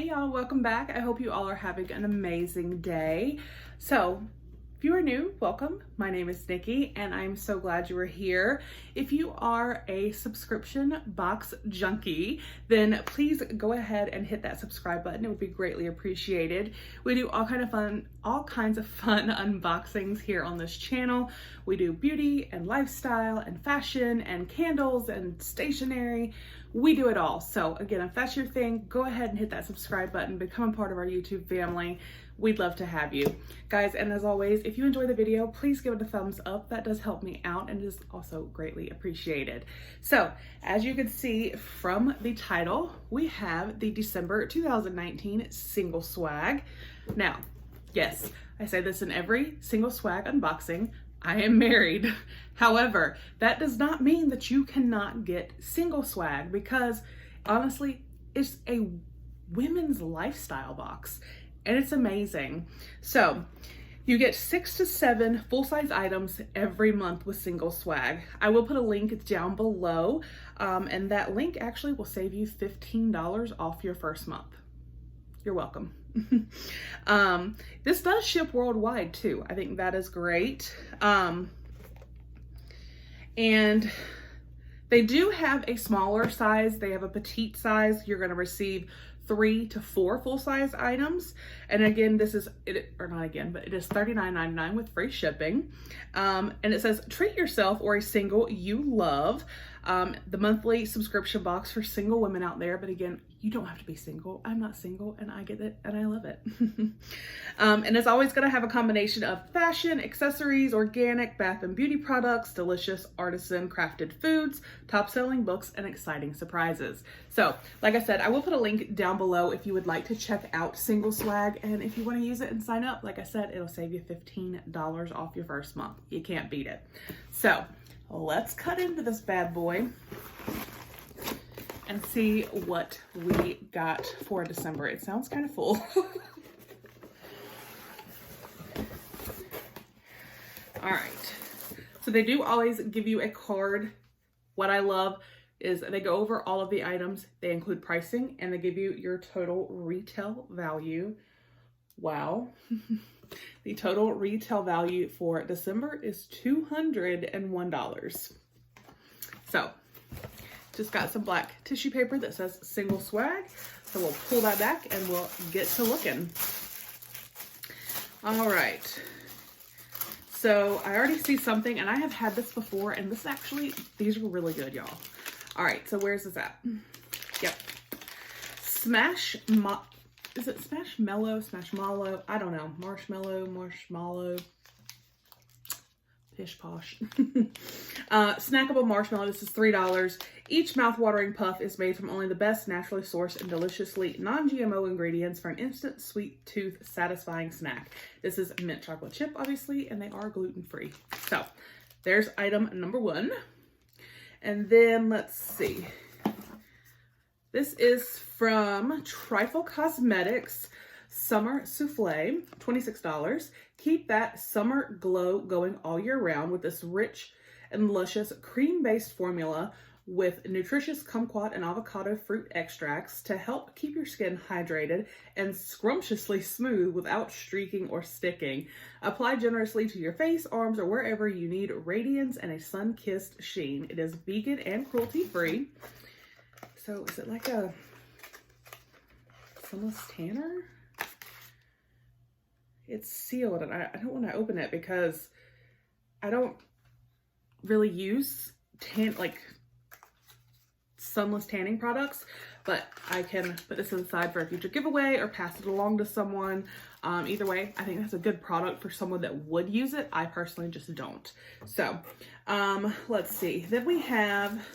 Hey y'all, welcome back. I hope you all are having an amazing day. So, if you are new, welcome. My name is Nikki and I'm so glad you are here. If you are a subscription box junkie, then please go ahead and hit that subscribe button. It would be greatly appreciated. We do all kinds of fun unboxings here on this channel. We do beauty and lifestyle and fashion and candles and stationery. We do it all. So again, if that's your thing, go ahead and hit that subscribe button, become a part of our YouTube family. We'd love to have you guys. And as always, if you enjoy the video, please give it a thumbs up. That does help me out and is also greatly appreciated. So as you can see from the title, we have the December 2019 single swag. Now, yes, I say this in every single swag unboxing. I am married. However, that does not mean that you cannot get single swag because honestly, it's a women's lifestyle box and it's amazing. So you get 6 to 7 full-size items every month with single swag. I will put a link down below and that link actually will save you $15 off your first month. You're welcome. This does ship worldwide too. I think that is great. And they do have a smaller size. They have a petite size. You're going to receive 3 to 4 full-size items. And again, this is, it is $39.99 with free shipping. And it says, treat yourself or a single you love. The monthly subscription box for single women out there. But again, you don't have to be single. I'm not single and I get it and I love it. And it's always going to have a combination of fashion, accessories, organic, bath and beauty products, delicious artisan crafted foods, top selling books, and exciting surprises. So like I said, I will put a link down below if you would like to check out single swag. And if you want to use it and sign up, like I said, it'll save you $15 off your first month. You can't beat it. So let's cut into this bad boy and see what we got for December. It sounds kind of full. All right, so they do always give you a card. What I love is they go over all of the items. They include pricing and they give you your total retail value. Wow. The total retail value for December is $201. So just got some black tissue paper that says single swag. So we'll pull that back and we'll get to looking. All right. So I already see something and I have had this before and this actually, these are really good, y'all. All right. So where's this at? Yep. Is it Smashmallow? I don't know. Marshmallow. Pish posh. Snackable marshmallow. This is $3. Each mouth-watering puff is made from only the best naturally sourced and deliciously non-GMO ingredients for an instant sweet tooth satisfying snack. This is mint chocolate chip, obviously, and they are gluten-free. So there's item number 1. And then let's see. This is from Trifle Cosmetics Summer Souffle, $26. Keep that summer glow going all year round with this rich and luscious cream-based formula with nutritious kumquat and avocado fruit extracts to help keep your skin hydrated and scrumptiously smooth without streaking or sticking. Apply generously to your face, arms, or wherever you need radiance and a sun-kissed sheen. It is vegan and cruelty-free. So is it like a sunless tanner? It's sealed and I don't want to open it because I don't really use sunless tanning products, but I can put this inside for a future giveaway or pass it along to someone. Either way, I think that's a good product for someone that would use it. I personally just don't. So let's see. Then we have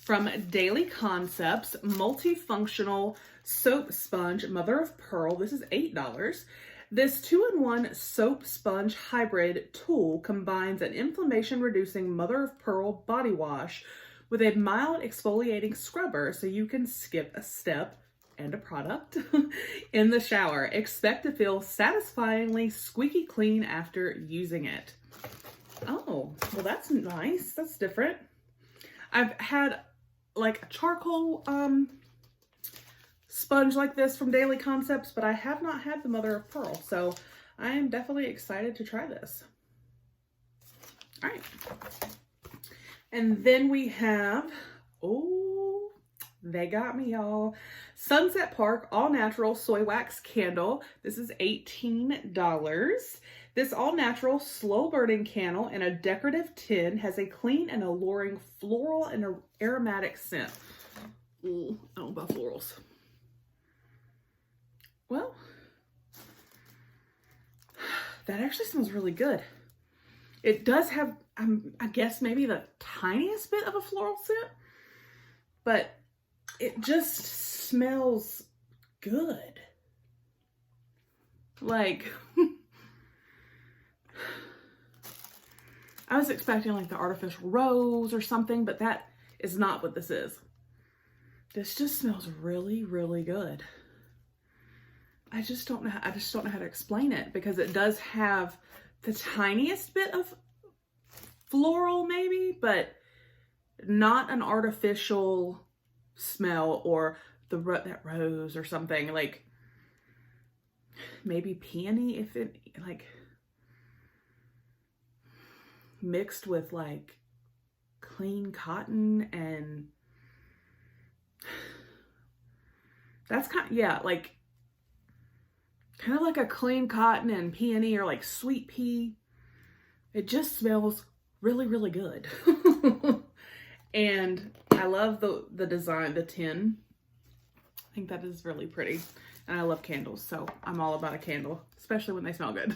from Daily Concepts, Multifunctional Soap Sponge Mother of Pearl. This is $8. This 2-in-1 soap sponge hybrid tool combines an inflammation-reducing mother of pearl body wash with a mild exfoliating scrubber so you can skip a step and a product in the shower. Expect to feel satisfyingly squeaky clean after using it. Oh, well that's nice. That's different. I've had like a charcoal sponge like this from Daily Concepts, but I have not had the mother of pearl. So I am definitely excited to try this. All right. And then we have, oh, they got me, y'all. Sunset Park All Natural Soy Wax Candle. This is $18. This all natural slow burning candle in a decorative tin has a clean and alluring floral and aromatic scent. Ooh, I don't know about florals. Well, that actually smells really good. It does have, I guess, maybe the tiniest bit of a floral scent, but it just smells good. Like, I was expecting like the artificial rose or something, but that is not what this is. This just smells really, really good. I just don't know how to explain it, because it does have the tiniest bit of floral maybe, but not an artificial smell or that rose or something, like maybe peony, if it like mixed with like clean cotton, and that's kind of, yeah, like kind of like a clean cotton and peony, or like sweet pea. It just smells really, really good. And I love the design, the tin. I think that is really pretty. And I love candles, so I'm all about a candle, especially when they smell good.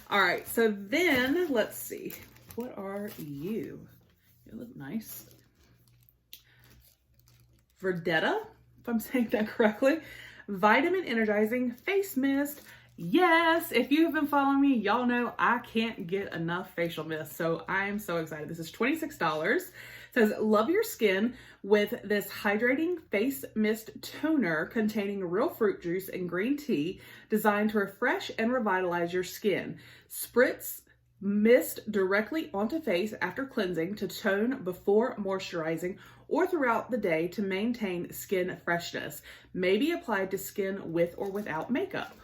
All right, so then let's see. What are you? You look nice. Verdetta, if I'm saying that correctly. Vitamin Energizing Face Mist. Yes, if you have been following me, y'all know I can't get enough facial mist. So I'm so excited. This is $26. It says, love your skin with this hydrating face mist toner containing real fruit juice and green tea, designed to refresh and revitalize your skin. Spritz mist directly onto face after cleansing to tone before moisturizing, or throughout the day to maintain skin freshness. May be applied to skin with or without makeup.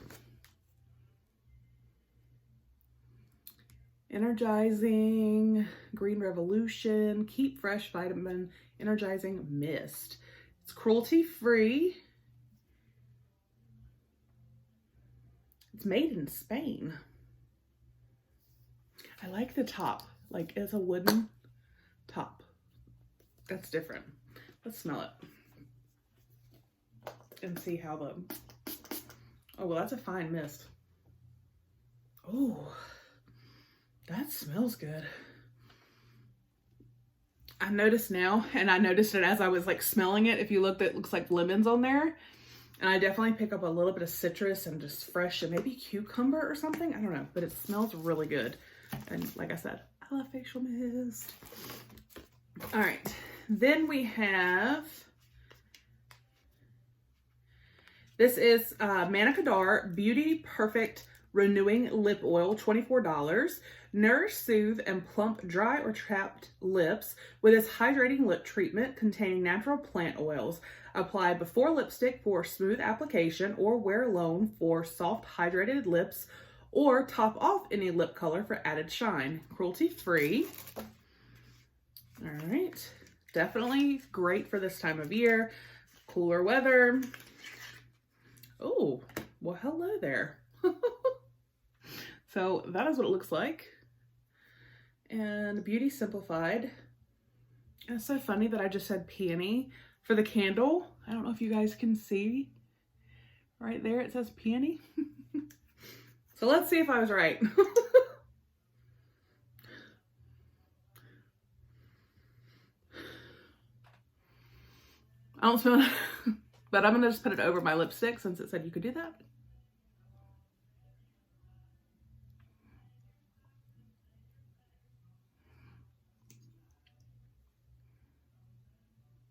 Energizing Green Revolution Keep Fresh Vitamin Energizing Mist. It's cruelty free. It's made in Spain. I like the top, like it's a wooden top. That's different. Let's smell it and see how the, oh, well, that's a fine mist. Oh, that smells good. I noticed now, and I noticed it as I was like smelling it. If you look, it looks like lemons on there. And I definitely pick up a little bit of citrus and just fresh, and maybe cucumber or something. I don't know, but it smells really good. And like I said, I love facial mist. All right, then we have, this is Manna Kadar Beauty Perfect Renewing Lip Oil, $24. Nourish, soothe, and plump dry or chapped lips with this hydrating lip treatment containing natural plant oils. Apply before lipstick for smooth application, or wear alone for soft hydrated lips, or top off any lip color for added shine. Cruelty free. All right, definitely great for this time of year, cooler weather. Oh, well, hello there. So that is what it looks like. And Beauty Simplified. And it's so funny that I just said peony for the candle. I don't know if you guys can see. Right there it says peony. So let's see if I was right. I don't smell it, but I'm gonna just put it over my lipstick since it said you could do that.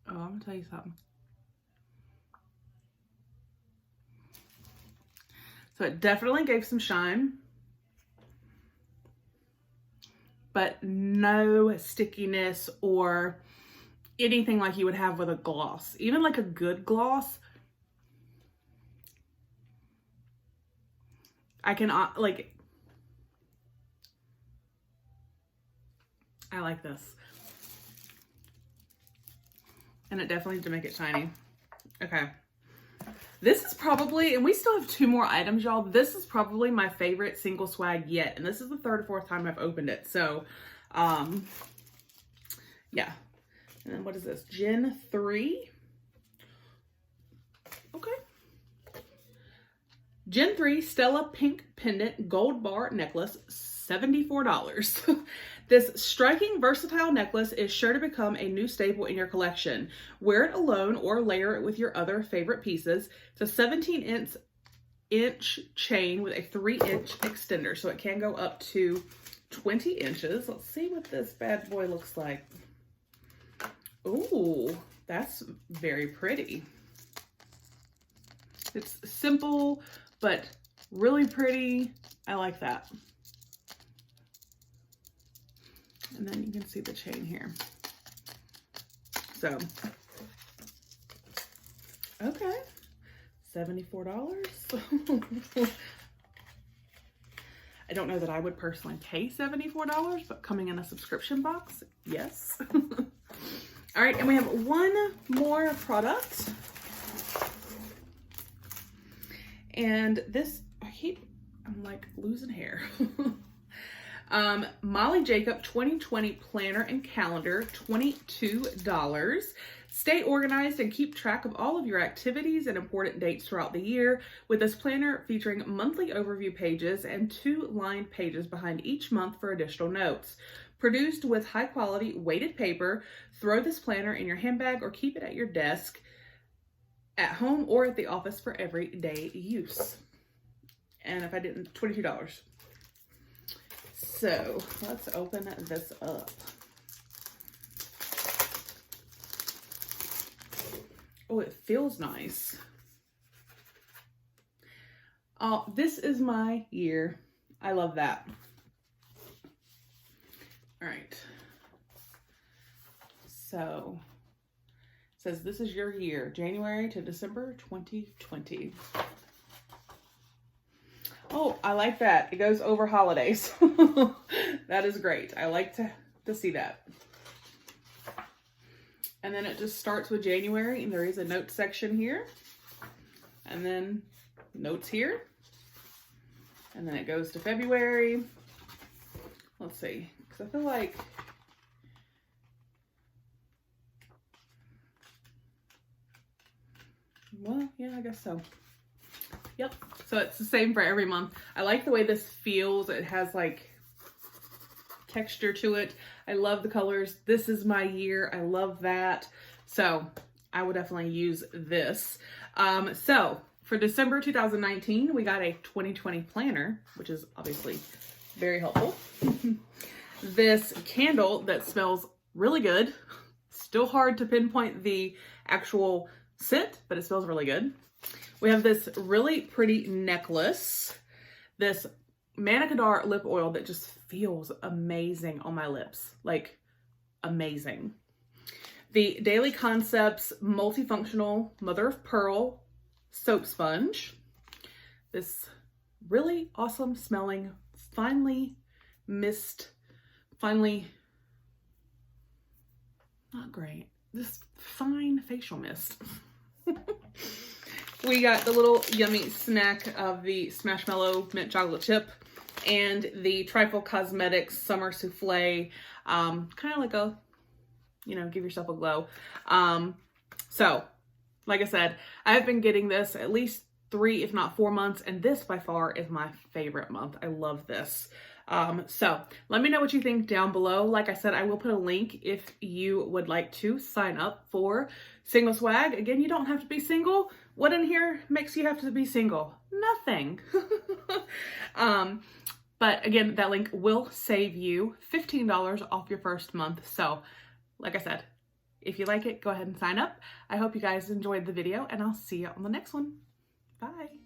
Oh, I'm gonna tell you something. So it definitely gave some shine, but no stickiness or anything like you would have with a gloss. Even like a good gloss I can, like, I like this. And it definitely needs to make it shiny. Okay. This is probably, and we still have 2 more items, y'all. This is probably my favorite single swag yet. And this is the 3rd or 4th time I've opened it. So, yeah. And then what is this? Gen 3. Okay. Gen 3 Stella Pink Pendant Gold Bar Necklace, $74. This striking, versatile necklace is sure to become a new staple in your collection. Wear it alone or layer it with your other favorite pieces. It's a 17-inch chain with a 3-inch extender, so it can go up to 20 inches. Let's see what this bad boy looks like. Ooh, that's very pretty. It's simple, but really pretty. I like that. And then you can see the chain here. So, okay, $74. I don't know that I would personally pay $74, but coming in a subscription box, yes. All right, and we have one more product. And this, I'm like losing hair. Molly Jacob 2020 Planner and Calendar, $22. Stay organized and keep track of all of your activities and important dates throughout the year with this planner featuring monthly overview pages and 2 lined pages behind each month for additional notes. Produced with high quality weighted paper, throw this planner in your handbag or keep it at your desk, at home or at the office for everyday use. And if I didn't, $22. So let's open this up. Oh, it feels nice. Oh, this is my year. I love that. All right. So it says this is your year, January to December 2020. Oh, I like that. It goes over holidays. That is great. I like to see that. And then it just starts with January, and there is a note section here. And then notes here. And then it goes to February. Let's see, because I feel like well, yeah, I guess so. Yep. So it's the same for every month. I like the way this feels. It has like texture to it. I love the colors. This is my year. I love that. So I would definitely use this. So for December 2019, we got a 2020 planner, which is obviously very helpful. This candle that smells really good. Still hard to pinpoint the actual scent, but it smells really good. We have this really pretty necklace, this Manna Kadar lip oil that just feels amazing on my lips, like amazing. The Daily Concepts Multifunctional Mother of Pearl soap sponge. This really awesome smelling, finely not great, this fine facial mist. We got the little yummy snack of the Smashmallow Mint Chocolate Chip and the Trifle Cosmetics Summer Souffle, kind of like a, you know, give yourself a glow. So, like I said, I have been getting this at least 3, if not 4 months, and this by far is my favorite month. I love this. So let me know what you think down below. Like I said, I will put a link if you would like to sign up for Single Swag. Again, you don't have to be single. What in here makes you have to be single? Nothing. But again, that link will save you $15 off your first month. So like I said, if you like it, go ahead and sign up. I hope you guys enjoyed the video, and I'll see you on the next one. Bye.